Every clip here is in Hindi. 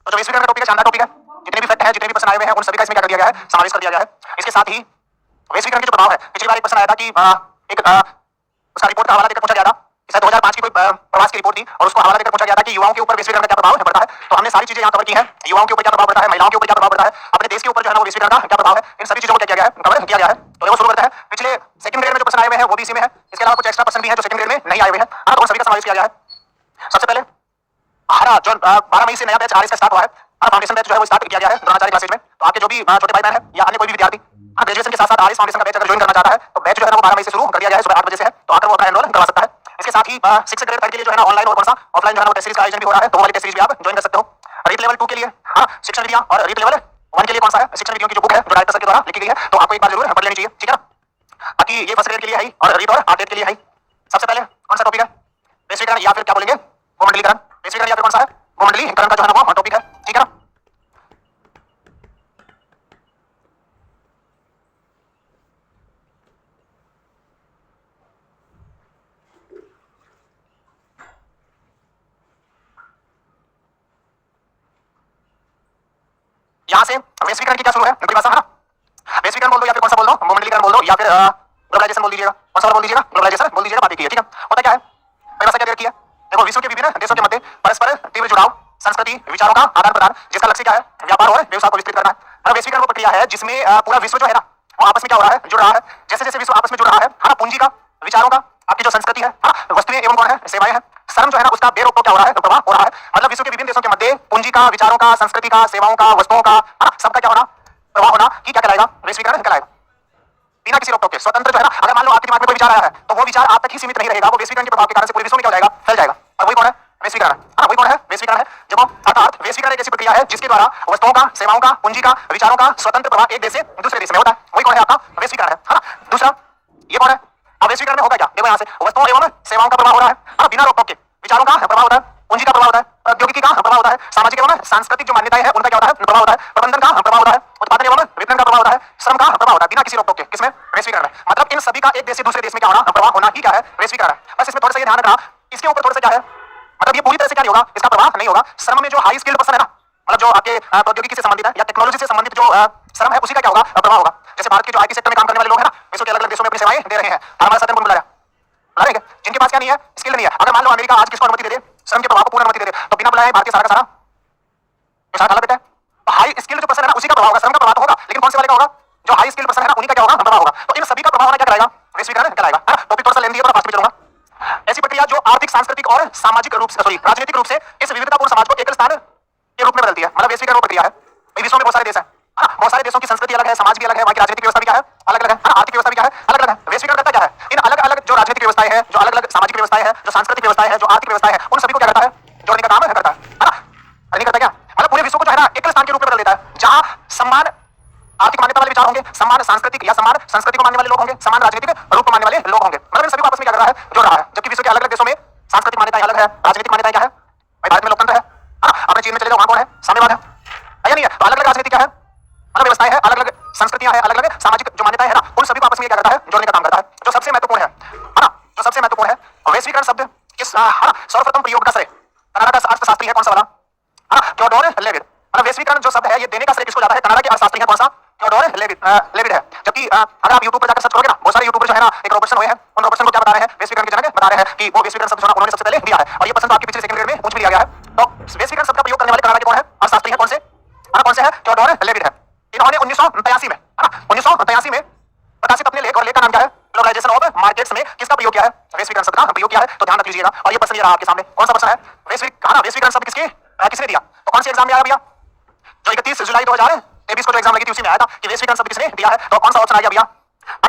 तो जो वैश्वीकरण का टॉपिक है शानदार टॉपिक है। जितने भी फैक्ट है, जितने भी प्रश्न आए हुए हैं उन सभी का इसमें क्या कर दिया गया है, समावेश कर दिया गया है। इसके साथ ही वैश्वीकरण के जो प्रभाव है, पिछली बार एक प्रश्न आया था कि एक उसका रिपोर्ट का हवाला देकर पूछा गया था। शायद 2005 की कोई प्रवास की रिपोर्ट थी और उसको हवाला देकर पूछा गया था कि युवाओं के ऊपर वैश्वीकरण का क्या प्रभाव पड़ता है। तो हमने सारी चीजें यहाँ कवर की है। युवाओं के ऊपर क्या प्रभाव पड़ता है, महिलाओं के ऊपर क्या प्रभाव पड़ता है, अपने देश के ऊपर जो है ना वो वैश्वीकरण का क्या प्रभाव है, इन सभी चीजों को क्या किया गया है, कवर किया गया है। तो देखो शुरू करते हैं। पिछले सेकंड ग्रेड में जो प्रश्न आए हुए हैं वो भी इसी में है। इसके अलावा कुछ एक्स्ट्रा प्रश्न भी है जो सेकंड ग्रेड में नहीं आए हुए हैं, तो उन सभी का समावेश किया गया है। सबसे पहले हमारा जो 12 मई से नया बैच आरएस का स्टार्ट हुआ है, फाउंडेशन बैच जो है वो स्टार्ट किया गया है द्रोणाचार्य क्लासेज में। तो आपके जो भी छोटे भाई बहन है या अन्य कोई भी विद्यार्थी ग्रेजुएशन के साथ साथ आरएस फाउंडेशन का बैच अगर ज्वाइन करना चाहता है तो बैच जो है ना वो 12 मई से शुरू कर दिया गया है, सुबह 8 बजे से है। तो आकर वो अपना एनरोल करवा सकता है। इसके साथ ही 6 ग्रेड के लिए जो है ना ऑनलाइन और कौन सा ऑफलाइन जो है ना टेस्ट सीरीज का आयोजन भी हो रहा है, तो वो वाली टेस्ट सीरीज भी आप ज्वाइन कर सकते हो। रीत लेवल 2 के लिए शिक्षण विधियां और रीत लेवल 1 के लिए कौन सा है, शिक्षण विधियों की जो बुक है जो डायरेक्टर सर के द्वारा लिखी गई है, तो आपको एक बार जरूर पढ़ लेनी चाहिए, ठीक है ना। बाकी ये फर्स्ट ग्रेड के लिए है और रीत और आर्ट के लिए है। सबसे पहले कौन सा टॉपिक है, वैश्वीकरण या फिर क्या बोलेंगे गोमंडलीकरण। वैश्वीकरण या फिर कौन सा है, गोमंडलीकरण का जो है ना वो टॉपिक है, ठीक है ना। यहाँ से वैश्वीकरण की क्या शुरू है, परिभाषा है ना। वैश्वीकरण बोल दो या फिर कौन सा बोल दो, गोमंडलीकरण बोल दो या फिर ग्लोबलाइजेशन बोल दीजिएगा, कौन सा बोल दीजिएगा, ग्लोबलाइजेशन बोल दीजिएगा, बात एक ही है, ठीक है। होता क्या है, परिभाषा क्या रखी है, देखो विश्व के विभिन्न देशों के मध्य परस्पर तीव्र जुड़ाव, संस्कृति विचारों का आदान प्रदान, जिसका लक्ष्य क्या है, व्यापार और व्यवसाय को विस्तृत करना है। वैश्वीकरण वो प्रक्रिया है जिसमें पूरा विश्व जो है ना वो आपस में क्या हो रहा है, जुड़ रहा है। जैसे जैसे विश्व आपस में जुड़ रहा है ना, पूंजी का, विचारों का, आपकी जो संस्कृति है, वस्तुएं एवं कौन है, सेवाएं हैं, श्रम जो है ना उसका बेरोक क्या हो रहा है, प्रवाह हो रहा है। मतलब विश्व के विभिन्न देशों के मध्य पूंजी का, विचारों का, संस्कृति का, सेवाओं का, वस्तुओं का, सबका क्या होना, प्रवाह होना ही क्या कहलाएगा, वैश्वीकरण कहलाएगा। बिना किसी रोक टोक के स्वतंत्र जो है ना, अगर मान लो आपके दिमाग में कोई विचार आया है तो वो विचार आप तक ही सीमित नहीं रहेगा, वो वैश्वीकरण के प्रभाव के कारण से पूरे विश्व में क्या हो जाएगा, फैल जाएगा। और वही कौन है, वैश्वीकरण है। वही कौन है, वैश्वीकरण है। देखो अर्थात वैश्वीकरण एक ऐसी प्रक्रिया है जिसके द्वारा वस्तुओं का, सेवाओं का, पूंजी का, विचारों का स्वतंत्र प्रवाह एक देश से दूसरे देश में होता है। वही कौन है, आपका वैश्वीकरण है ना। दूसरा ये कौन है, अब वैश्वीकरण में होगा क्या, देखो यहाँ से वस्तुओं एवं सेवाओं का प्रभाव हो रहा है बिना रोक टोक के, विचारों का प्रभाव होता है, पूंजी का प्रभाव होता है, प्रौद्योगिकी का प्रभाव होता है, सामाजिक एवं सांस्कृतिक जो मान्यताएं हैं उनका क्या होता है, प्रभाव होता है, प्रबंधन का प्रभाव होता है, उत्पादन एवं वितरण का प्रभाव होता है, श्रम का प्रभाव होता है, बिना किसी रोक टोक के, किसमें, वैश्वीकरण में। मतलब इन सभी का एक देश से दूसरे देश में क्या होना, प्रभाव होना ही क्या है, वैश्वीकरण है। बस इसमें थोड़ा सा ये ध्यान रखना, इसके ऊपर थोड़ा सा क्या है, मतलब ये पूरी तरह से क्या नहीं होगा, इसका प्रभाव नहीं होगा। श्रम में जो हाई स्किल्ड पर्सन है ना, मतलब जो आपके प्रौद्योगिकी से संबंधित है या टेक्नोलॉजी से संबंधित जो श्रम है उसी का क्या होगा, प्रभाव होगा। जैसे भारत के जो आईटी सेक्टर में काम करने वाले लोग हैं ना, विश्व के अलग अलग देशों में अपनी सेवाएं दे रहे हैं, हमारा साथ बुला रहे हैं, जिनके पास क्या नहीं है, स्किल नहीं है। अगर मान लो अमेरिका आज किसको अनुमति दे दे, श्रम के प्रभाव को पूर्ण अनुमति दे दे, तो बिना बुलाए भारतीय सारा का सारा पैसा खाला बेटा। तो हाई स्किल जो पर्सन है ना उसी का प्रभाव होगा, श्रम का प्रभाव तो होगा, लेकिन कौन से वाले का होगा, जो हाई स्किल पर्सन है ना उन्हीं का क्या होगा, प्रभाव होगा। तो इन सभी का प्रभाव होना क्या कराएगा, वैश्वीकरण कराएगा। टॉपिक थोड़ा सा लेंदी है, बड़ा फास्ट में चलूंगा। ऐसी प्रक्रिया जो आर्थिक, सांस्कृतिक और सामाजिक रूप से, सॉरी राजनीतिक रूप से इस विविधतापूर्ण समाज को एकल स्थान के रूप में बदलती है। मतलब वैश्वीकरण वो प्रक्रिया है। विश्व में बहुत सारे देश हैं, बहुत सारे देशों की संस्कृति अलग है, समाज भी अलग है, वहाँ की राजनीतिक व्यवस्था भी क्या है, अलग अलग है, आर्थिक व्यवस्था भी क्या है, अलग अलग है। वैश्वीकरण करता क्या है, इन अलग अलग जो राजनीतिक व्यवस्थाएं हैं, जो अलग अलग सामाजिक व्यवस्थाएं हैं, जो सांस्कृतिक व्यवस्थाएं हैं, जो आर्थिक व्यवस्थाएं हैं, उन सभी को क्या करता है, जोड़ने का काम करता है ना। नहीं करता क्या, मतलब पूरे विश्व को जो है ना एकल स्थान के रूप में बदल देता है, जहां सम्मान आर्थिक मान्यता वाले विचार होंगे, समान सांस्कृतिक या समान संस्कृति को मानने वाले लोग होंगे, समान राजनीतिक रूप को मानने वाले लोग होंगे। मतलब इन सभी को आपस में क्या कर रहा है, जोड़ रहा है। जबकि विश्व के अलग अलग देशों में सांस्कृतिक मान्यताएं अलग है, राजनीतिक मान्यताएं क्या है, भाई भारत में लोकतंत्र है, अपने चीन में चले जाओ वहां कौन है, साम्यवाद है या नहीं है। तो अलग अलग राजनीति क्या है, अलग व्यवस्थाएं है, अलग अलग संस्कृतियां हैं, अलग अलग सामाजिक जो मान्यताएं है ना, उन सभी को आपस में क्या करता है, जोड़ने का काम करता है। जो सबसे महत्वपूर्ण है ना, जो सबसे महत्वपूर्ण है, वैश्वीकरण शब्द किस सर्वप्रथम प्रयोग का श्रेय कनाडा का अर्थशास्त्री है, कौन सा वाला, थियोडोर लेविट। मतलब वैश्वीकरण जो शब्द है ये देने का श्रेय किसको जाता है, कनाडा के अर्थशास्त्री है, कौन सा, थियोडोर लेविट है। जबकि अगर आप यूट्यूब पर जाकर सर्च करोगे ना, बहुत सारे यूट्यूबर जो है ना एक रोबर्टसन हुए हैं, उन रोबर्टसन को क्या बता रहे हैं, वैश्वीकरण के जनक बता रहे हैं कि वो वैश्वीकरण शब्द उन्होंने सबसे पहले दिया है। और ये प्रश्न तो आपके पिछले सेकंड ग्रेड में पूछ भी लिया गया है। तो वैश्वीकरण शब्द का प्रयोग करने वाले कनाडा के कौन है, अर्थशास्त्री है, कौन से, कौन से है, थियोडोर लेविट है। इन्होंने 1983 में 1983 में प्रकाशित अपने लेख, और लेख का नाम क्या है, ग्लोबलाइजेशन ऑफ मार्केट्स में किसका प्रयोग किया है, वैश्वीकरण शब्द का प्रयोग किया है। तो ध्यान रख लीजिएगा। और ये प्रश्न ये रहा आपके सामने, कौन सा प्रश्न है, वैश्वीकरण शब्द किसने दिया। तो कौन से एग्जाम में आया भैया, जो 31 जुलाई 2023 को जो एग्जाम लगी थी उसी में आया था कि वैश्वीकरण शब्द किसने दिया है। तो कौन सा ऑप्शन आ गया भैया,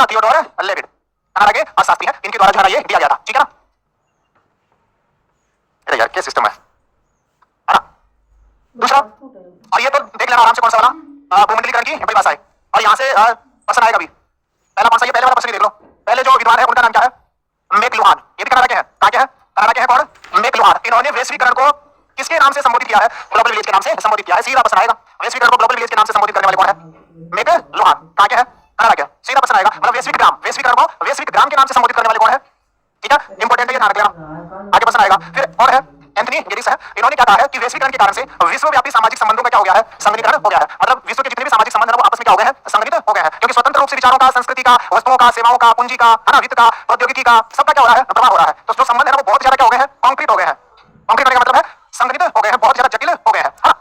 थियोडोर लेविट, कनाडा के अर्थशास्त्री हैं, इनके द्वारा जो है ये दिया गया था, ठीक है ना। अरे यार क्या सिस्टम है ना। दूसरा, और ये तो देख लेना आराम से, कौन सा वाला, गोमंडलीकरण की परिभाषा है। और यहाँ से प्रश्न आएगा भी, पहला कौन सा, ये पहले वाला प्रश्न देख लो। पहले जो विद्वान है उनका नाम क्या है, मैकलुहान। ये भी कनाडा के हैं, कहाँ के हैं, कनाडा के हैं, कौन, मैकलुहान। इन्होंने वैश्वीकरण को किसके नाम से संबोधित किया है, ग्लोबल विलेज के नाम से संबोधित किया है। सीधा प्रश्न आएगा, वैश्वीकरण को ग्लोबल विलेज के नाम से संबोधित करने वाले कौन है, मैकलुहान। कहाँ के हैं, कनाडा के। सीधा प्रश्न आएगा, मतलब वैश्विक ग्राम, वैश्वीकरण को वैश्विक ग्राम के नाम से संबोधित करने वाले कौन है, ठीक है, इंपॉर्टेंट है, ये ध्यान रख लेना। आगे प्रश्न आएगा फिर, कौन है एंथनी गेरिस है, इन्होंने क्या कहा है कि वैश्वीकरण के कारण से विश्वव्यापी सामाजिक संबंधों का क्या हो गया है, संगनीकरण हो गया है। मतलब विश्व के जितने भी सामाजिक संबंध हैं वो आपस में क्या हो गए हैं, संगठित हो गए हैं, क्योंकि स्वतंत्र रूप से विचारों का, संस्कृति का, वस्तुओं का, सेवाओं का, पूंजी का, है ना, वित्त का, प्रौद्योगिकी का, सबका क्या हो रहा है, प्रवाह हो रहा है। तो जो संबंध है वो बहुत ज्यादा क्या हो गए हैं, कॉन्क्रीट हो गए हैं। कॉन्क्रीट होने का मतलब है संगठित हो गए हैं, बहुत ज्यादा जटिल हो गए हैं, है ना।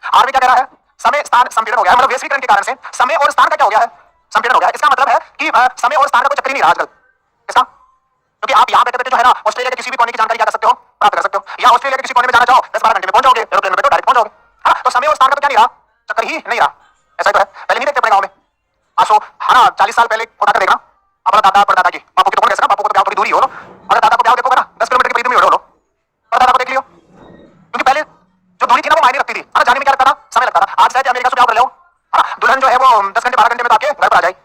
आरबी क्या कह रहा है, समय स्थान संपीड़न हो गया है, मतलब वैश्वीकरण के कारण से समय और स्थान का क्या हो गया है, संपीड़न हो गया है। इसका मतलब है कि समय और स्थान का कोई चक्कर ही नहीं रहा आजकल। इसका क्योंकि आप यहाँ बैठे बैठे जो है ना ऑस्ट्रेलिया के किसी भी कोने की जानकारी क्या कर सकते हो, प्राप्त कर सकते हो, या ऑस्ट्रेलिया के किसी कोने में जाना चाहो 10-12 घंटे में पहुंच जाओगे, एरोप्लेन में बैठो डायरेक्ट पहुंच जाओगे, है ना। तो समय और स्थान का तो क्या नहीं रहा, चक्कर ही नहीं रहा। ऐसा ही तो है, पहले नहीं देखते अपने गाँव में आज तो, है ना, 40 साल पहले उठा कर देखना अपना दादा परदादा की, बापू की तो कौन कैसे ना, बापू को तो ब्याह थोड़ी दूरी हो लो, अगर दादा को ब्याह देखोगे ना 10 किलोमीटर की दूरी में हो लो, और दादा को देख लियो, क्योंकि पहले जो दूरी थी ना वो मायने रखती थी, है ना। जाने में क्या लगता था, समय लगता था। आज चाहे अमेरिका से ब्याह कर लो, है ना, दुल्हन जो है वो 10 घंटे 12 घंटे में आके घर पर आ जाए।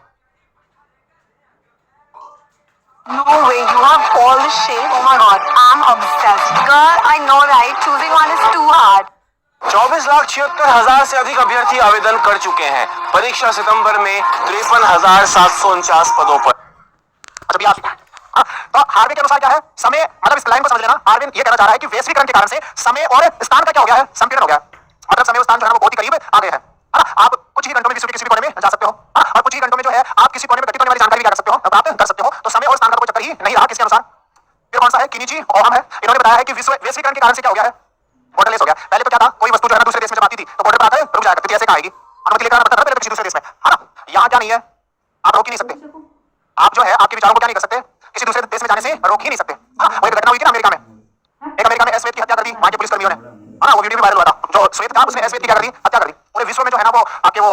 No way, you have all the shape. Oh my god, I'm obsessed. Girl, I know, right? Choosing one is too hard. 24,76,000 से अधिक अभ्यर्थी आवेदन कर चुके हैं। परीक्षा सितंबर में 53,749 पदों पर। अच्छा भैया, तो हार्वे के अनुसार क्या है, समय, मतलब इस लाइन को समझ लेना, हार्वे ये कहना चाह रहा है कि वैश्वीकरण के कारण से समय और स्थान का क्या हो गया है, संपीड़न हो गया है। मतलब समय और स्थान जो है वो बहुत ही करीब आ गए हैं, है ना। आप कुछ ही घंटों में विश्व के किसी भी कोने में जा सकते हो, और कुछ ही घंटों में जो है आप किसी कोने में घटित होने वाली जानकारी भी कर सकते हो, प्राप्त कर सकते हो। तो समय और स्थान का कोई चक्कर ही नहीं रहा किसके अनुसार। फिर कौन सा है, किनीची ओहम है, इन्होंने बताया है कि विश्व वैश्वीकरण के कारण से क्या हो गया है, बॉर्डरलेस हो गया। पहले तो क्या था, कोई वस्तु जो है ना दूसरे देश में जब आती थी तो बॉर्डर पर आकर रुक जाया करती थी, ऐसे आएगी, अनुमति लेकर आना पड़ता था पहले किसी दूसरे देश में, है ना। यहाँ क्या नहीं है, आप रोक ही नहीं सकते, आप जो है आपके विचारों को क्या नहीं कर सकते, किसी दूसरे देश में जाने से रोक ही नहीं सकते। वो एक घटना हुई थी ना अमेरिका में, एक अमेरिका में एस-वेद की हत्या कर दी वहां के पुलिस कर्मियों ने, है ना। वो वीडियो भी वायरल हुआ था, जो श्वेत था उसने एस-वेद की क्या कर दी, हत्या कर दी। पूरे विश्व में जो है ना वो आके वो,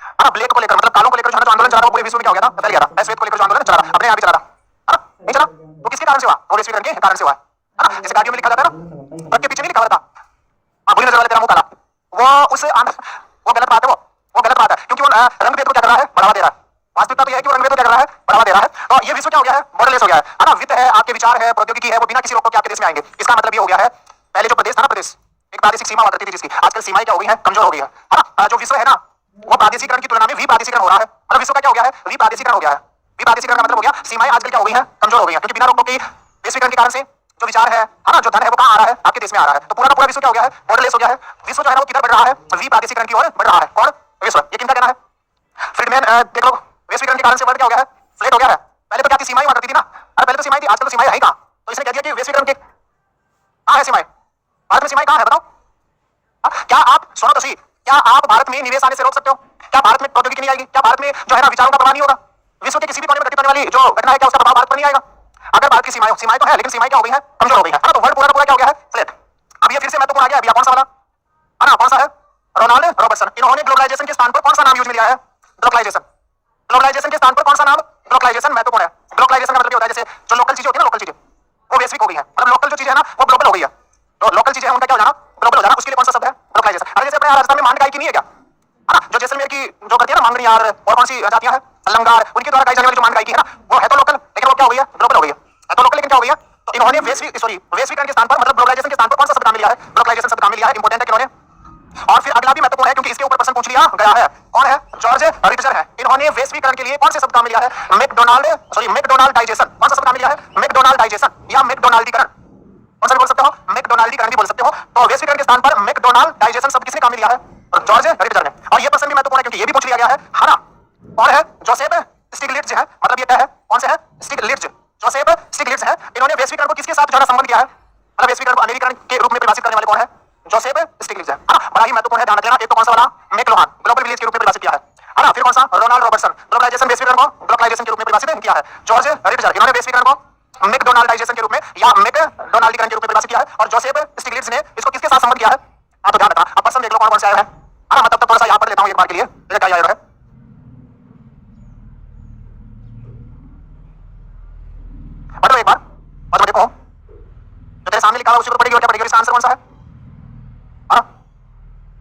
है ना, ब्लैक को लेकर, मतलब कालों को लेकर जो है ना आंदोलन चला रहा था, पूरे विश्व में क्या हो गया था, फैल गया था। एस-वेद को लेकर जो आंदोलन चला रहा, अपने यहाँ भी चला रहा, है ना, नहीं चला तो किसके कारण से हुआ, वो वैश्वीकरण के कारण से हुआ, है ना। जैसे गाड़ियों में लिखा जाता है ना, ट्रक के पीछे नहीं लिखा रहता, बुरी नजर वाले तेरा मुंह काला, वो उस वो गलत बात है, वो गलत बात है, क्योंकि वो रंग भेद को क्या कर रहा है, बढ़ावा दे रहा है। वास्तविकता तो यह है कि वो रंग भेद को क्या कर रहा है, बढ़ावा दे रहा है। तो ये विश्व क्या हो गया है, बॉर्डरलेस हो गया है ना। वित्त है, आपके विचार है, प्रौद्योगिकी है, वो बिना किसी रोक टोक के आपके देश में आएंगे। इसका मतलब ये हो गया है, पहले जो प्रदेश था ना, प्रदेश एक प्रादेशिक सीमा हुआ करती थी जिसकी, आजकल सीमाएं क्या हो गई है, कमजोर हो गई है ना। जो विश्व है ना वो प्रादेशिकरण की तुलना में विप्रादेशिकरण हो रहा है, मतलब विश्व का क्या हो गया है, विप्रादेशिकरण हो गया है। विप्रादेशिकरण का मतलब हो गया सीमाएं आजकल क्या हो गई है, कमजोर हो गई है, क्योंकि बिना रोक टोक के वैश्वीकरण के कारण से जो विचार है ना, जो धन है वो कहाँ आ रहा है, आपके देश में आ रहा है। तो पूरा का पूरा विश्व क्या हो गया है, बॉर्डरलेस हो गया है। विश्व जो है ना वो किधर बढ़ रहा है, विप्रादेशिकरण की ओर बढ़ रहा है। कौन, विश्व। ये किनका कहना है, फ्रीडमैन। देख लो, वैश्वीकरण के कारण से वर्ल्ड क्या हो गया है, फ्लैट हो गया है। पहले तो क्या थी, सीमाएं हुआ करती थी ना, अरे पहले तो सीमाएं थी, आजकल तो सीमाएं है ही कहाँ। तो इसने कह दिया कि वैश्वीकरण के कहाँ है सीमाएं, भारत में सीमाएं कहाँ है, बताओ। क्या आप, सुनो तो सही, क्या आप भारत में निवेश आने से रोक सकते हो, क्या भारत में प्रौद्योगिकी नहीं आएगी, क्या भारत में जो है ना विचारों का प्रभाव नहीं होगा, विश्व के किसी भी कोने में घटित होने वाली जो घटना है क्या उसका प्रभाव भारत पर नहीं आएगा। अगर भारत की सीमाएं तो है, लेकिन सीमाएं क्या हो गई है, कमजोर हो गई है ना। तो वर्ल्ड पूरा पूरा क्या हो गया है, फ्लैट। अब ये फिर से महत्वपूर्ण आ गया, अभी कौन सा वाला, है ना, कौन सा है, रोनाल्ड रॉबर्टसन। इन्होंने ग्लोबलाइजेशन के स्थान पर कौन सा नाम यूज में लिया है, ग्लोबलाइजेशन। ग्लोबलाइजेशन के स्थान पर कौन सा नाम, ग्लोबलाइजेशन महत्वपूर्ण है। ग्लोबलाइजेशन का मतलब होता है जैसे जो लोकल चीजें होती है ना, लोकल चीजें वो वैश्विक हो गई है, मतलब लोकल जो चीजें है ना वो ग्लोबल हो गई है। तो लोकल चीजें हैं उनका क्या हो जाना, ग्लोबल हो जाना, उसके लिए कौन सा शब्द है, ग्लोबलाइजेशन। अरे जैसे अपने राजस्थान में मांड गाय की नहीं है क्या, है ना, जो जैसलमेर की जो करती है ना मांगनी यार, और कौन सी जातियां हैं, लंगार, उनके द्वारा गाई जाने वाली जो मांड गाय की है ना, वो है तो लोकल, लेकिन वो क्या हो गई है, ग्लोबल हो गई है। तो लोकल लेकिन क्या हो गई है, तो इन्होंने वैश्वीकरण के स्थान पर, मतलब ग्लोबलाइजेशन के स्थान पर कौन सा शब्द काम लिया है, ग्लोबलाइजेशन शब्द काम लिया है, इंपॉर्टेंट है कि इन्होंने। और फिर अगला भी महत्वपूर्ण है क्योंकि इसके ऊपर प्रश्न पूछ लिया गया है, कौन है, जॉर्ज रिटजर है। इन्होंने वैश्वीकरण के लिए कौन से शब्द काम लिया है, मैकडोनाल्डाइजेशन। कौन सा शब्द काम लिया है, मैकडोनाल्डाइजेशन या मैकडोनाल्डीकरण, कौन सा बोल सकते हो, मैकडोनाल्डीकरण भी बोल सकते हो। तो वैश्वीकरण के स्थान पर मैकडोनाल्डाइजेशन शब्द किसने काम लिया है, जॉर्ज रिटजर ने। और ये प्रश्न भी महत्वपूर्ण है क्योंकि ये भी पूछ लिया गया है ना, कौन है, जोसेफ स्टिग्लिट्ज है, मतलब ये क्या है, कौन से है, स्टिग्लिट्ज, जोसेफ स्टिग्लिट्ज है। इन्होंने वैश्वीकरण को किसके साथ जो है संबंध किया है, मतलब वैश्वीकरण को अमेरिकन के रूप में परिभाषित करने वाले कौन है, जोसेफ स्टिग्लिट्ज है ना। बड़ा ही महत्वपूर्ण है, ध्यान रखना। एक तो कौन सा वाला, मैकलोहान, ग्लोबल विलेज के रूप में परिभाषित किया है ना। फिर कौन सा, रोनाल्ड रॉबर्टसन, ग्लोबलाइजेशन वैश्वीकरण को ग्लोबलाइजेशन के रूप में परिभाषित किया है। जॉर्ज रिटजर, इन्होंने वैश्वीकरण को मैकडोनाल्डाइजेशन के रूप में या मैकडोनाल्डीकरण के रूप में परिभाषित किया है। और जोसेफ स्टिग्लिट्ज ने इसको किसके साथ संबंध किया है, आप ध्यान रखना। अब प्रश्न देख लो कौन कौन से आया है ना, मतलब थोड़ा सा यहाँ पर लेता हूँ एक बार के लिए, क्या आया है, पढ़ो एक बार और देखो जो तेरे सामने लिखा है उसी पर पढ़ेगी और क्या पढ़ेगी, इसका आंसर कौन सा है,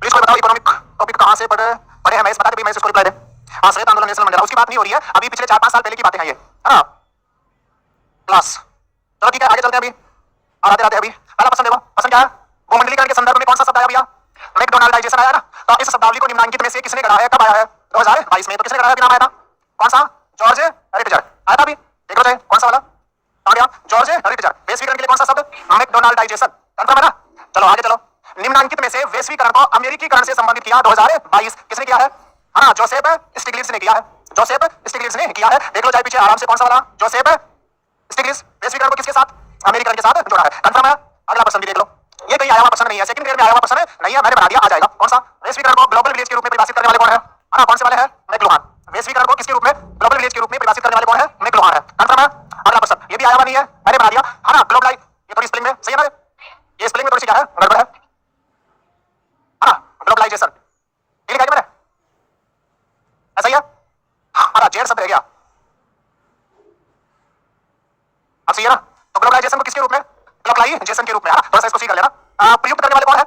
प्लीज कोई बताओ। इकोनॉमिक टॉपिक कहां से पढ़े हैं, मैं इस बता दे, मैं इसको रिप्लाई दे। हां, श्वेत आंदोलन, नेशनल मंडेला, उसकी बात नहीं हो रही है, अभी पिछले 4-5 साल पहले की बातें हैं ये, है ना, क्लास। चलो ठीक है, आगे चलते हैं। अभी आते आते अभी पहला प्रश्न देखो, प्रश्न क्या है, भूमंडलीकरण के संदर्भ में कौन सा शब्द आया भैया, मैकडोनाल्डाइजेशन आया ना। तो इस शब्दावली को निम्नलिखित में से किसने गढ़ा है, कब आया है, 2022 में। तो किसने गढ़ा है, नाम आया था, कौन सा, जॉर्ज रिटजर आया था। अभी देख लो कौन सा वाला, जॉर्ज रिटजर। वैश्वीकरण के लिए कौन सा शब्द, मैकडोनाल्डाइजेशन, कंफर्म है ना। चलो आगे चलो। निम्नांकित में से वैश्वीकरण को अमेरिकीकरण से संबंधित किया 2022 किसने किया है? हाँ, जोसेफ स्टिग्लिट्ज ने किया है। जोसेफ स्टिग्लिट्ज ने किया है। देख लो चाहे पीछे आराम से, कौन सा वाला? जोसेफ स्टिग्लिट्ज। वैश्वीकरण को किसके साथ? अमेरिकन के साथ जोड़ा है। कंफर्म है? अगला प्रश्न भी देख लो। ये कहीं आया हुआ प्रश्न नहीं है, सेकंड ग्रेड में आया हुआ प्रश्न नहीं है, मैंने बना दिया, आ जाएगा। कौन सा? वैश्वीकरण को ग्लोबल विलेज के रूप में परिभाषित करने वाले कौन है? हाँ, कौन से वाले हैं? मैक्लुहान। वैश्वीकरण को किसके रूप में? ग्लोबल विलेज के रूप में परिभाषित करने वाले कौन है? मैक्लुहान है। कंफर्म है? अगला प्रश्न, ये भी आया हुआ नहीं है, मैंने बना दिया। हाँ ना, ग्लोबलाइज, ये थोड़ी स्पेलिंग में सही है ना? ये स्पेलिंग में थोड़ी सी क्या है, गड़बड़ है। हाँ, ग्लोबलाइजेशन ये लिखा है मैंने, ऐसा ही है। हाँ, जेड शब्द रह गया, अब सही है ना? तो ग्लोबलाइजेशन को किसके रूप में? ग्लोबलाइजेशन के रूप में। थोड़ा सा इसको सी कर लेना। प्रयुक्त करने वाले कौन है?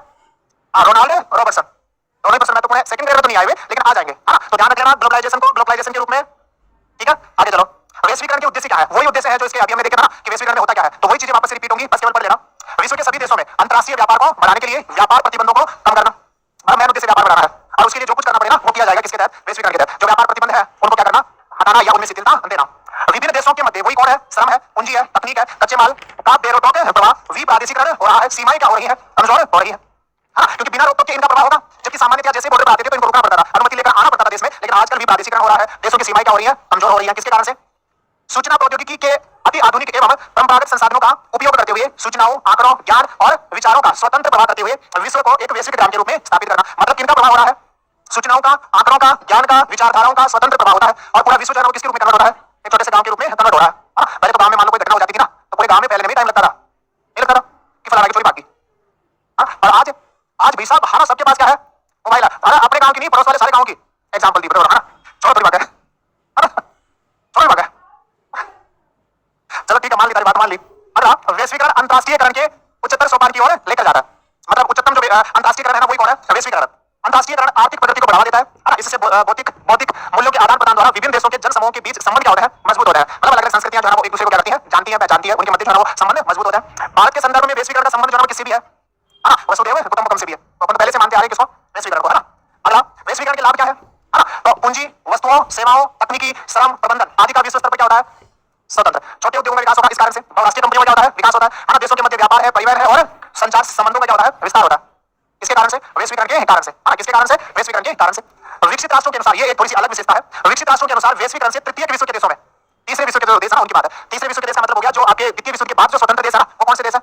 Ronald Robertson. दोनों ही प्रश्न महत्वपूर्ण है, सेकंड ग्रेड में तो नहीं आए हुए, लेकिन आ जाएंगे। हाँ, तो ध्यान रख लेना ग्लोबलाइजेशन को ग्लोबलाइजेशन के रूप में। ठीक है, आगे चलो। वैश्वीकरण के उद्देश्य क्या है? वही उद्देश्य है जो इसके अभी हमने देखा ना कि वैश्वीकरण में होता क्या है, तो वही चीजें वापस से रिपीट होंगी, बस केवल पढ़ लेना। विश्व के सभी देशों में अंतरराष्ट्रीय व्यापार को बढ़ाने के लिए व्यापार प्रतिबंधों को कम करना, और मेन उद्देश्य व्यापार बढ़ाना है, और उसके लिए जो कुछ करना पड़ेगा वो किया जाएगा। किसके तहत? वैश्वीकरण के तहत। जो व्यापार प्रतिबंध है उनको क्या करना? हटाना या उनमें शिथिलता देना। विभिन्न देशों के मध्य वही कौन है? श्रम है, पूंजी है, तकनीक है, कच्चे माल का बेरोक प्रवाह, विप्रादेशिकरण हो रहा है, सीमाएं क्या हो रही है? कमजोर हो रही है। हाँ, क्योंकि बिना रोक के इनका प्रभाव होगा, जबकि सामान्यतः जैसे बॉर्डर पर आते थे तो इनको रुकना पड़ता था, अनुमति लेकर आना पड़ता था देश में, लेकिन आजकल भी प्रादेशिकरण हो रहा है, देशों की सीमाएं क्या हो रही है? कमजोर हो रही है। किसके कारण से? सूचना प्रौद्योगिकी के अति आधुनिक एवं परंपरागत संसाधनों का उपयोग करते हुए सूचनाओं, आंकड़ों, ज्ञान और विचारों का स्वतंत्र प्रवाह करते हुए विश्व को एक वैश्विक ग्राम के रूप में स्थापित करना। मतलब किनका प्रभाव हो रहा है? सूचनाओं का, आंकड़ों का, ज्ञान का, विचारधाराओं का स्वतंत्र प्रभाव होता है, और पूरा विश्व जो है वो किसके रूप में कन्वर्ट हो रहा है? एक छोटे से गांव के रूप में कन्वर्ट हो रहा है। पहले तो गांव में मान लो कोई घटना हो जाती थी ना, तो पूरे गांव में फैलने में टाइम लगता था, नहीं लगता था कि फलाना की चोरी भाग गई। और आज भी साहब हमारा सबके पास क्या है? मोबाइल है। अपने गांव की नहीं, पड़ोस वाले सारे गांव की एग्जांपल दी, बराबर है ना? छोड़ थोड़ी बात है, छोड़ बात है। चलो ठीक है, मान ली, बात मान ली। अगला, वैश्वीकरण अंतरराष्ट्रीयकरण के उच्चतर सोपान की ओर लेकर जाता है। मतलब उच्चतम जो अंतरराष्ट्रीयकरण है ना, वही कौन है? वैश्वीकरण। अंतरराष्ट्रीयकरण आर्थिक प्रगति को बढ़ावा देता है। इससे भौतिक मूल्यों के आदान प्रदान द्वारा विभिन्न देशों के जन समूहों के बीच संबंध क्या होता है? मजबूत होता है। मतलब अलग अलग संस्कृतियां जो है वो एक दूसरे को क्या करती हैं? जानती हैं, पहचानती हैं, उनके मध्य जो है वो संबंध मजबूत होता है। भारत के संदर्भ में वैश्वीकरण का संबंध जो है किसी भी है, हाँ, वसुदेव कुटुंबकम से भी है, तो अपन पहले से मानते आ रहे हैं किसको? वैश्वीकरण को, है ना? अगला, वैश्वीकरण के लाभ क्या है? तो पूंजी, वस्तुओं, सेवाओं, तकनीकी, श्रम, प्रबंधन आदि का विश्व स्तर पर क्या होता है? स्वतंत्र। छोटे उद्योगों में विकास होगा, इस कारण से बहुराष्ट्रीय कंपनियों में क्या होता है? विकास होता है। देशों के मध्य व्यापार है, परिवहन है, और संचार संबंधों का क्या होता है? विस्तार होता है। किसके कारण से? वैश्वीकरण के कारण से। किसके कारण से? वैश्वीकरण के कारण से। विकसित राष्ट्रों के अनुसार, ये एक थोड़ी सी अलग विशेषता है, विकसित राष्ट्रों के अनुसार वैश्वीकरण से तृतीय विश्व के देशों में, तीसरे विश्व के जो देश है उनकी बात है, तीसरे विश्व के देश का मतलब हो गया जो आपके द्वितीय विश्व के बाद जो स्वतंत्र देश है वो कौन से देश है?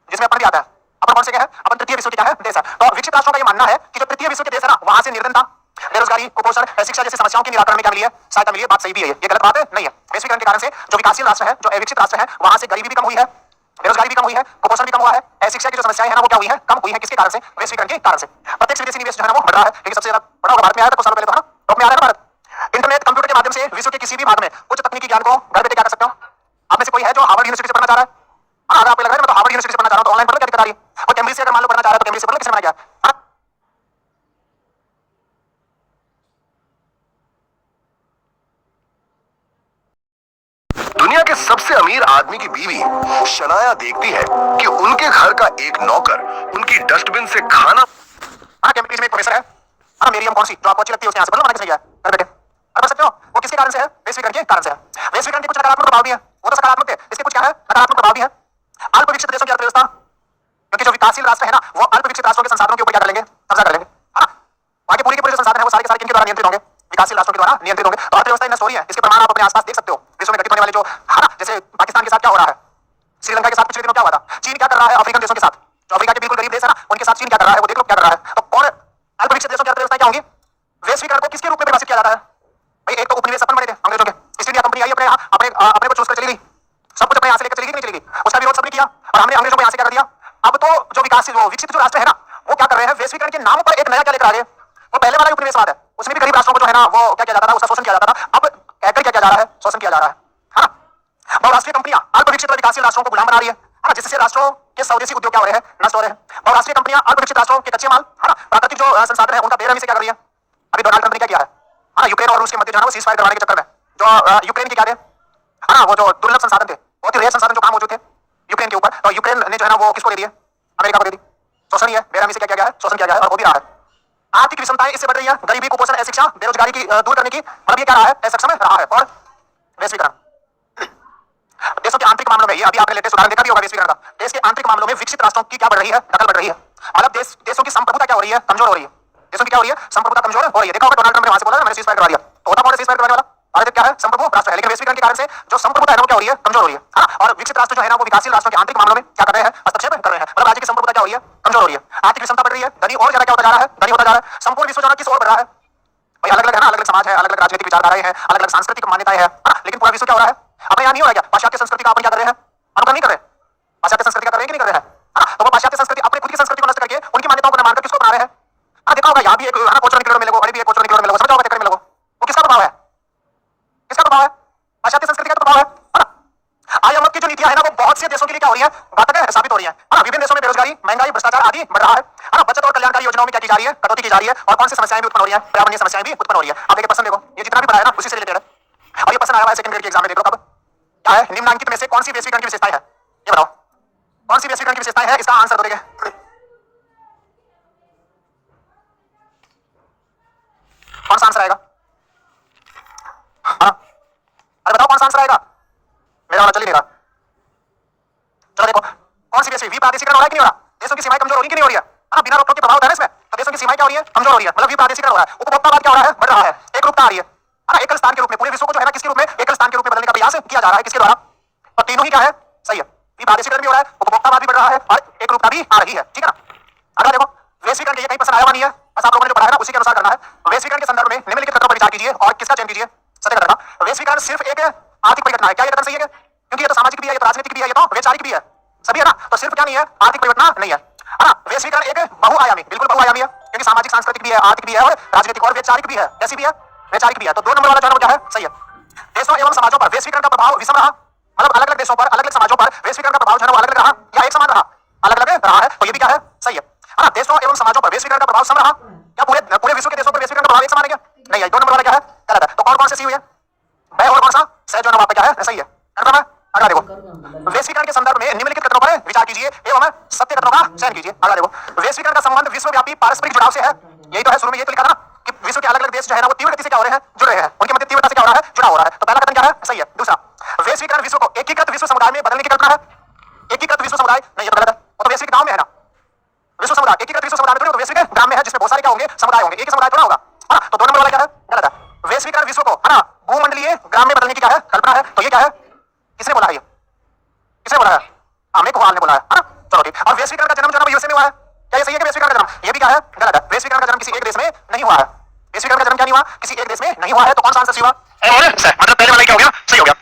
जिसमें अपन भी आता है। अपन कौन से क्या है? अपन तृतीय विश्व के क्या है? देश है। तो विकसित राष्ट्रों का ये मानना है कि जो तृतीय विश्व के देश है ना, वहां से निर्धनता, बेरोजगारी, कुपोषण, शिक्षा जैसी समस्याओं के निराकरण में क्या मिली है? सहायता मिली है। बात सही भी है, ये गलत बात है नहीं है। वैश्वीकरण के कारण से जो विकासशील राष्ट्र है, जो अविकसित राष्ट्र है, वहां से गरीबी भी कम हुई है, बेरोजगारी भी कम हुई है, कुपोषण भी कम हुआ है, शिक्षा की जो समस्याएं है ना वो क्या हुई है? कम हुई है। किसके कारण से? वैश्वीकरण के कारण से। प्रत्यक्ष विदेशी निवेश जो है ना वो बढ़ रहा है, लेकिन सबसे ज्यादा बड़ा होगा भारत में आया था कुछ सालों पहले, तो है ना, टॉप में आ रहा है भारत। इंटरनेट, कंप्यूटर के माध्यम से विश्व के किसी भी भाग में उच्च तकनीकी ज्ञान को घर बैठे क्या कर सकते हो? आप में से कोई है जो हार्वर्ड यूनिवर्सिटी से पढ़ना चाह रहा है? अगर आपको लग रहा है मैं तो हार्वर्ड यूनिवर्सिटी से पढ़ना चाह रहा हूं, तो ऑनलाइन पढ़ क्या दिक्कत आ रही है? और कैम्ब्रिज से अगर मान लो पढ़ना चाह रहा है तो कैम्ब्रिज से पढ़, किसने मना किया? दुनिया के सबसे अमीर आदमी की बीवी शनाया देखती है कि उनके घर का एक नौकर उनकी डस्टबिन से खाना। कैम्ब्रिज में एक प्रोफेसर है, मेरियम कौन सी, जो आपको अच्छी लगती है उसने यहाँ से बोलो, मना किसने किया है? घर बैठे कर सकते हो। वो किसके कारण से है? वैश्वीकरण के कारण से है। वैश्वीकरण के कुछ नकारात्मक प्रभाव भी है, वो तो सकारात्मक है, इसके कुछ क्या है? नकारात्मक प्रभाव भी है। अल्प विकसित देशों की अर्थव्यवस्था, क्योंकि जो विकासशील राष्ट्र है ना वो अल्प विकसित राष्ट्रों के संसाधनों के ऊपर क्या कर लेंगे? कब्जा कर लेंगे, है ना? वहां के पूरी के पूरे जो संसाधन है वो सारे के सारे किनके द्वारा नियंत्रित होंगे? विकासशील राष्ट्रों के द्वारा नियंत्रित होंगे। तो अर्थव्यवस्था नष्ट हो रही है, इसके प्रमाण आप अपने आसपास देख सकते हो। विश्व में घटित होने वाले जो, है ना, जैसे पाकिस्तान के साथ क्या हो रहा है, श्रीलंका के साथ पिछले दिनों क्या हुआ था, चीन क्या कर रहा है अफ्रीकन देशों के साथ, जो अफ्रीका के बिल्कुल गरीब देश है ना उनके साथ चीन क्या कर रहा है, वो देख लो क्या कर रहा है। तो कौन अल्प विकसित देशों की अर्थव्यवस्था क्या होंगी? वैश्वीकरण को किसके रूप में परिभाषित किया जाता है? भाई एक तो उपनिवेश अपन बने थे अंग्रेजों के, ईस्ट इंडिया कंपनी आई अपने को चूज कर चली गई, सब कुछ अपने यहाँ से लेकर चली गई, नहीं चली गई, उसका विरोध सबने किया और हमने अंग्रेजों को यहाँ से क्या कर दिया। अब तो जो विकासशील जो विकसित जो राष्ट्र है ना वो क्या कर रहे हैं? वैश्वीकरण के नाम पर एक नया क्या लेकर आ गए? वो पहले वाला उपनिवेशवाद है, उसमें भी गरीब राष्ट्रों को जो है ना वो क्या किया जाता था? उसका शोषण किया जाता था। अब कहकर क्या किया जा रहा है? शोषण किया जा रहा है ना? बहुराष्ट्रीय कंपनियां अल्प विकसित और विकासशील राष्ट्रों को गुलाम बना रही है ना, जिससे राष्ट्रों के स्वदेशी उद्योग क्या हो रहे हैं? नष्ट हो रहे हैं। बहुराष्ट्रीय कंपनियां अल्प विकसित राष्ट्रों के कच्चे माल, है ना, प्राकृतिक जो संसाधन है उनका बेरहमी से क्या कर रही है? अभी डोनाल्ड ट्रंप ने क्या किया है? यूक्रेन और रूस के मध्य जो है वो सीज फायर करवाने के चक्कर में जो यूक्रेन की क्या थे, है ना, वो जो दुर्लभ संसाधन थे, बहुत ही रेयर संसाधन जो काम मौजूद थे यूक्रेन के ऊपर, तो यूक्रेन ने जो है ना वो किसको दे दिए? अमेरिका को दे दी। शोषण ही है, बेरहमी से क्या किया गया है? शोषण किया गया है और हो भी रहा है। आर्थिक विषमताएं इससे बढ़ रही है, गरीबी, कुपोषण, अशिक्षा, बेरोजगारी की दूर करने की मतलब ये क्या रहा है? असक्षम रहा है। और वैश्वीकरण देशों के आंतरिक मामलों में, ये अभी आपने लेटेस्ट उदाहरण देखा भी होगा वैश्वीकरण का, देश के आंतरिक मामलों में विकसित राष्ट्रों की क्या बढ़ रही है? दखल बढ़ रही है। मतलब देशों की संप्रभुता क्या हो रही है, कमजोर हो रही है। देशों की क्या हो रही है, संप्रभुता कमजोर हो रही है। देखा होगा डोनाल्ड ट्रंप ने वहां से बोला मैंने सीज़फायर करवा दिया, तो होता कौन है सीज़फायर करवाने वाला? भारत क्या है, संप्रभु राष्ट्र है, लेकिन वैश्वीकरण के कारण से जो संप्रभुता है वो क्या हो रही है, कमजोर हो रही है। हाँ, और विकसित राष्ट्र जो है ना वो विकासशील राष्ट्रों के आंतरिक मामलों में क्या कर रहे हैं, हस्तक्षेप कर रहे हैं। मतलब राज्य की संप्रभुता क्या हो रही है, कमजोर हो रही है। आर्थिक विषमता बढ़ रही है, धनी और ज्यादा क्या होता जा रहा है, धनी होता जा रहा है। संपूर्ण विश्व जो है किस ओर बढ़ रहा है भाई, अलग अलग है ना, अलग अलग समाज है, अलग अलग राजनीतिक विचारधाराएं हैं, अलग अलग सांस्कृतिक मान्यताएं हैं, लेकिन पूरा विश्व क्या हो रहा है, अपने यहाँ नहीं हो रहा है क्या? पाश्चात्य संस्कृति का अपन क्या कर रहे हैं, अनुकरण नहीं कर रहे। पाश्चात्य संस्कृति का कर रहे हैं कि नहीं कर रहे हैं? तो वो पाश्चात्य संस्कृति अपने खुद की संस्कृति को नष्ट करके उनकी मान्यताओं को मानकर किसको बना रहे हैं? देखा होगा यहाँ भी एक कोचर निकलने मिलेगा, अभी भी एक कोचर निकलने मिलेगा, समझ होगा मिलेगा। वो किसका प्रभाव है, किसका प्रभाव है? पाश्चात्य संस्कृति का तो प्रभाव है ना। आईएमएफ की जो नीतियां है ना वो बहुत से देशों के लिए क्या हो रही है, घातक साबित हो रही है ना। विभिन्न देशों में बेरोजगारी, महंगाई, भ्रष्टाचार आदि बढ़ रहा है ना। बचत और कल्याणकारी योजनाओं में क्या की जा रही है, कटौती की जा रही है, और कौन सी समस्याएं भी उत्पन्न हो रही है, पर्यावरणीय समस्याएं भी उत्पन्न हो रही है। आप देखिए प्रश्न देखो, ये जितना भी पढ़ा है ना उसी से रिलेटेड है, और ये प्रश्न आया हुआ है सेकंड ग्रेड के एग्जाम में। देख लो कब क्या है, निम्नलिखित में से कौन सी वैश्वीकरण की विशेषताएं है, ये बताओ कौन सी वैश्वीकरण की विशेषताएं है, इसका आंसर दो। देखिए कौन सा आंसर आएगा, हाँ अरे बताओ कौन सा आंसर आएगा, मेरा वाला चल ही नहीं रहा। चलो देखो कौन सी वैश्वीकरण, विप्रादेशीकरण हो रहा है कि नहीं हो रहा, देशों की सीमाएं कमजोर हो रही कि नहीं हो रही है ना, बिना रोक-टोक के प्रभाव होता है इसमें, तो देशों की सीमाएं क्या हो रही है, कमजोर हो रही है, मतलब विप्रादेशीकरण हो रहा है। उपभोक्तावाद क्या हो रहा है, बढ़ रहा है, एक रूपता आ रही है ना, एकल स्थान के रूप में पूरे विश्व को जो है ना किसके रूप में, एकल स्थान के रूप में बदलने का प्रयास किया जा रहा है, किसके द्वारा, और तीनों ही क्या है, सही है। विप्रादेशीकरण भी हो रहा है, उपभोक्तावाद भी बढ़ रहा है, और एक रूपता भी आ रही है, ठीक है ना। अगला देखो वैश्वीकरण के, ये कहीं प्रश्न आया हुआ नहीं है, बस आप लोगों ने जो पढ़ा है ना उसी के अनुसार करना है। वैश्वीकरण के संदर्भ में निम्नलिखित कथनों पर विचार कीजिए और किसका चयन कीजिए, सत्य कथन। वैश्वीकरण सिर्फ एक आर्थिक परिघटना है, क्या ये कथन सही है? क्योंकि ये तो सामाजिक भी है, ये तो राजनीतिक भी है, ये तो वैचारिक भी है, सभी है ना। तो सिर्फ क्या नहीं है, आर्थिक परिघटना नहीं है ना। वैश्वीकरण एक बहुआयामी, बिल्कुल बहुआयामी है, क्योंकि सामाजिक, सांस्कृतिक भी है, आर्थिक भी है, और राजनीतिक और वैचारिक भी है, कैसी भी है, वैचारिक भी है। तो 2 नंबर वाला जो है वो क्या है, सही है। देशों एवं समाजों पर वैश्वीकरण का प्रभाव विषम रहा, मतलब अलग अलग देशों पर, अलग अलग समाजों पर वैश्वीकरण का प्रभाव जो है वो अलग अलग रहा या एक समान रहा, अलग अलग रहा है, तो ये भी क्या है, सही है ना। देशों एवं समाजों पर वैश्वीकरण का प्रभाव सम रहा, क्या पूरे विश्व के देशों पर वैश्वीकरण का प्रभाव एक समान है क्या? नहीं है। 2 नंबर वाला क्या है, गलत है। तो कौन कौन से सही हुए, ब और कौन सा सही जो है वहां पे क्या है, सही है। कंफर्म है। अगला देखो वैश्वीकरण के संदर्भ में निम्नलिखित कथनों पर विचार कीजिए एवं सत्य कथनों का चयन कीजिए। अगला देखो वैश्वीकरण का संबंध विश्वव्यापी पारस्परिक जुड़ाव से है, यही तो है, शुरू में ये तो लिखा था ना कि विश्व के अलग अलग देश जो है ना वो तीव्र गति से क्या हो रहे हैं, जुड़ रहे हैं, उनके मध्य तीव्रता से क्या हो रहा है, जुड़ाव हो रहा है। तो पहला कथन क्या है, सही है। दूसरा वैश्वीकरण विश्व को एकीकृत विश्व समुदाय में बदलने की कल्पना है, एकीकृत विश्व समुदाय नहीं, ये तो गलत है, वो तो वैश्विक गांव में है ना। विश्व समुदाय एकीकृत विश्व समुदाय में तो वैश्विक ग्राम में है, जिसमें बहुत सारे क्या होंगे, समुदाय होंगे, एक ही समुदाय थोड़ा होगा, है ना। तो 2 नंबर वाला क्या है, गलत है। वैश्वीकरण विश्व को है ना भूमंडलीय ग्राम में बदलने की क्या है, कल्पना है, तो ये क्या है, किसने बोला है, ये किसने बोला है, अमित गोयल ने बोला है ना। चलो ठीक। और वैश्वीकरण का जन्म जो है यूएसए में हुआ है, क्या ये सही है कि वैश्वीकरण का जन्म, ये भी क्या है, गलत है। वैश्वीकरण का जन्म किसी एक देश में नहीं हुआ है, वैश्वीकरण का जन्म क्या नहीं हुआ, किसी एक देश में नहीं हुआ है। तो कौन सा आंसर सही हुआ, मतलब पहले वाला क्या हो गया, सही हो गया।